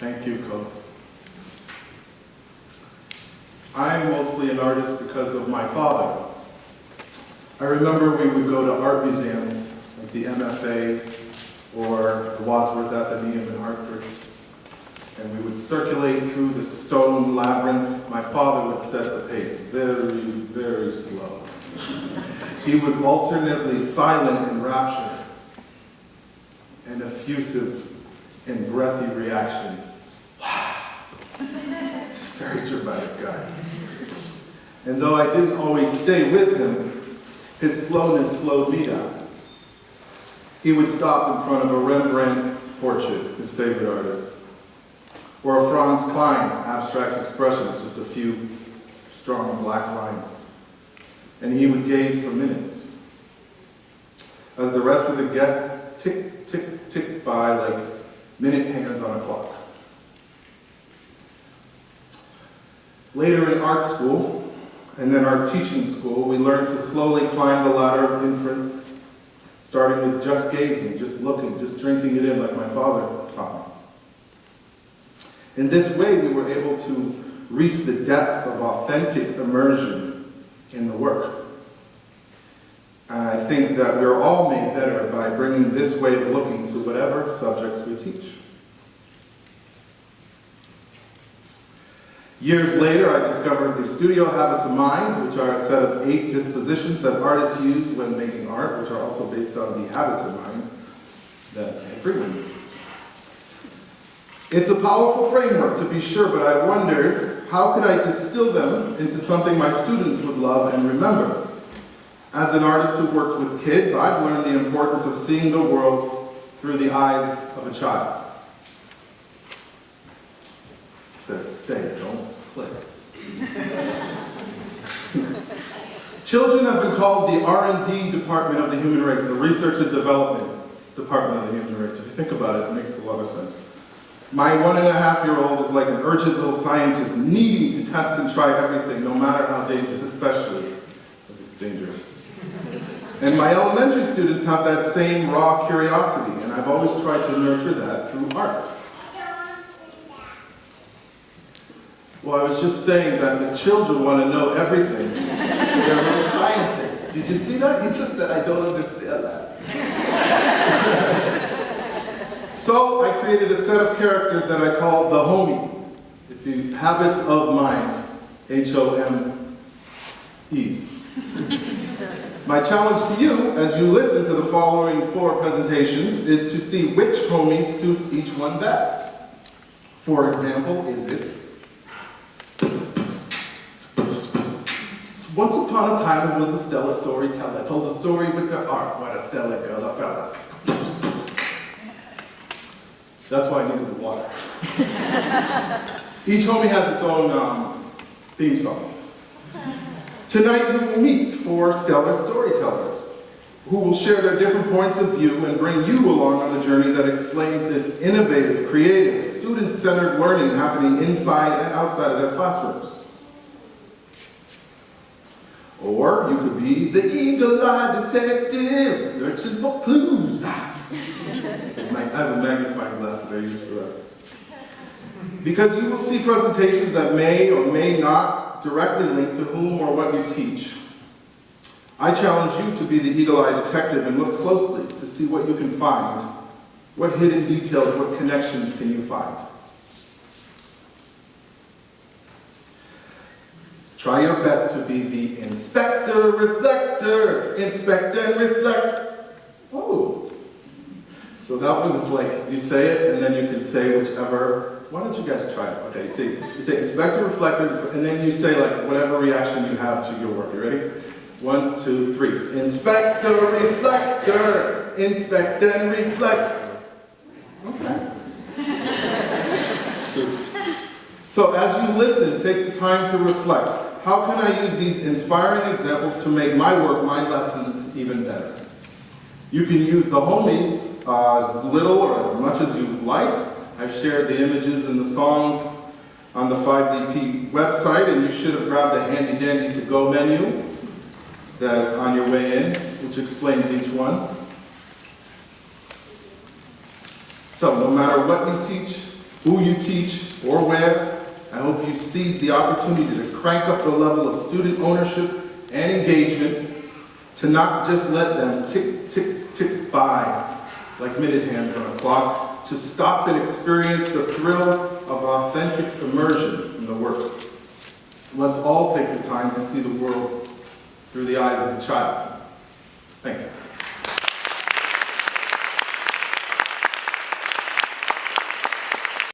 Thank you, Coach. I'm mostly an artist because of my father. I remember we would go to art museums like the MFA or the Wadsworth Atheneum in Hartford, and we would circulate through the stone labyrinth. My father would set the pace very, very slow. He was alternately silent in rapture and effusive in breathy reactions. He's a very dramatic guy. And though I didn't always stay with him, his slowness slowed me down. He would stop in front of a Rembrandt portrait, his favorite artist, or a Franz Klein abstract expressionist, just a few strong black lines. And he would gaze for minutes as the rest of the guests tick, tick, tick by like minute hands on a clock. Later in art school, and then our teaching school, we learned to slowly climb the ladder of inference, starting with just gazing, just looking, just drinking it in like my father taught me. In this way, we were able to reach the depth of authentic immersion in the work. And I think that we're all made better by bringing this way of looking to whatever subjects we teach. Years later, I discovered the studio habits of mind, which are a set of 8 dispositions that artists use when making art, which are also based on the habits of mind that everyone uses. It's a powerful framework, to be sure, but I wondered, how could I distill them into something my students would love and remember? As an artist who works with kids, I've learned the importance of seeing the world through the eyes of a child. It says, stay, don't play. Children have been called the R&D department of the human race, the research and development department of the human race. If you think about it, it makes a lot of sense. My 1.5-year-old is like an urgent little scientist needing to test and try everything, no matter how dangerous, especially if it's dangerous. And my elementary students have that same raw curiosity, and I've always tried to nurture that through art. Well, I was just saying that the children want to know everything. They're little scientists. Did you see that? He just said, I don't understand that. So I created a set of characters that I call the homies. Habits of mind, HOMEs. My challenge to you, as you listen to the following 4 presentations, is to see which homie suits each one best. For example, is it, once upon a time there was a stellar storyteller, told a story with their art, what a stellar girl, a fella. That's why I needed the water. Each homie has its own theme song. Tonight you will meet 4 stellar storytellers who will share their different points of view and bring you along on the journey that explains this innovative, creative, student-centered learning happening inside and outside of their classrooms. Or you could be the eagle-eyed detective searching for clues. I have a magnifying glass that I use for that. Because you will see presentations that may or may not directly link to whom or what you teach. I challenge you to be the eagle-eyed detective and look closely to see what you can find. What hidden details, what connections can you find? Try your best to be the inspector, reflector, inspect and reflect. Oh. So that one is like, you say it, and then you can say whichever, why don't you guys try it? Okay, you say inspector, reflector, and then you say like whatever reaction you have to your work. You ready? 1, 2, 3. Inspector, reflector, inspect and reflect. Okay. So as you listen, take the time to reflect. How can I use these inspiring examples to make my work, my lessons, even better? You can use the homies as little or as much as you like. I've shared the images and the songs on the 5DP website, and you should have grabbed a handy-dandy to-go menu that on your way in, which explains each one. So no matter what you teach, who you teach or where. I hope you seize the opportunity to crank up the level of student ownership and engagement, to not just let them tick, tick, tick by like minute hands on a clock, to stop and experience the thrill of authentic immersion in the work. Let's all take the time to see the world through the eyes of a child. Thank you.